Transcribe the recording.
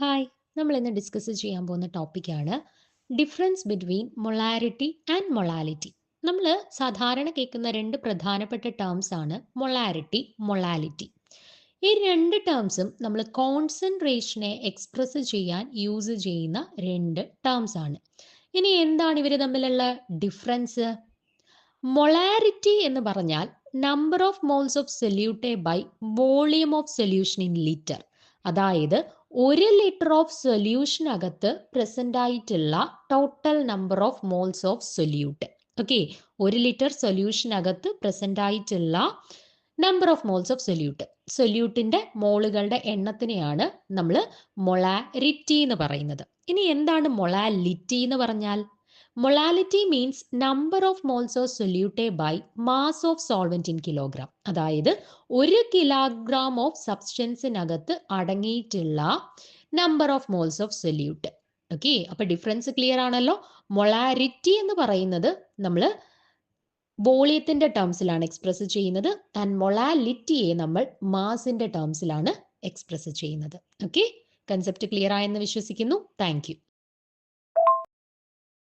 Hi, നമ്മൾ ഇന്ന് discuss ചെയ്യാൻ പോകുന്ന ടോപ്പിക്കാണ് difference between molarity and molality. നമ്മൾ സാധാരണ കേൾക്കുന്ന രണ്ട് പ്രധാനപ്പെട്ട ടേംസ് ആണ് മൊളാരിറ്റി, മൊളാലിറ്റി. ഈ രണ്ട് ടേംസും നമ്മൾ കോൺസെൻട്രേഷനെ എക്സ്പ്രസ് ചെയ്യാൻ യൂസ് ചെയ്യുന്ന രണ്ട് ടേംസ് ആണ്. ഇനി എന്താണ് ഇവർ തമ്മിലുള്ള ഡിഫറൻസ്? മൊളാരിറ്റി എന്ന് പറഞ്ഞാൽ number of moles of solute by volume of solution in litre. അതായത് 1 ലിറ്റർ ഓഫ് സൊല്യൂഷനകത്ത് പ്രസന്റ് ആയിട്ടുള്ള total number of moles of solute. Okay, 1 litre സൊല്യൂഷനകത്ത് പ്രസന്റ് ആയിട്ടുള്ള number of moles of solute. സൊല്യൂട്ടിന്റെ മോളുകളുടെ എണ്ണത്തിനെയാണ് നമ്മൾ മൊളാരിറ്റി എന്ന് പറയുന്നത്. ഇനി എന്താണ് മൊളാലിറ്റി എന്ന് പറഞ്ഞാൽ? Molality means number of moles of solute by mass of solvent in kilogram. അതായത് 1 കിലോഗ്രാം ഓഫ് സബ്സ്റ്റൻസിനകത്ത് അടങ്ങിയിട്ടുള്ള number of moles of solute. Okay, അപ്പൊ ഡിഫറൻസ് ക്ലിയർ ആണല്ലോ. മൊളാരിറ്റി എന്ന് പറയുന്നത് നമ്മൾ വോളിയത്തിന്റെ ടേംസിലാണ് എക്സ്പ്രസ് ചെയ്യുന്നത്. ആൻഡ് മൊളാലിറ്റിയെ നമ്മൾ മാസിന്റെ ടേംസിലാണ് എക്സ്പ്രസ് ചെയ്യുന്നത്. ഓക്കെ, കൺസെപ്റ്റ് ക്ലിയർ ആയെന്ന് വിശ്വസിക്കുന്നു. Thank you.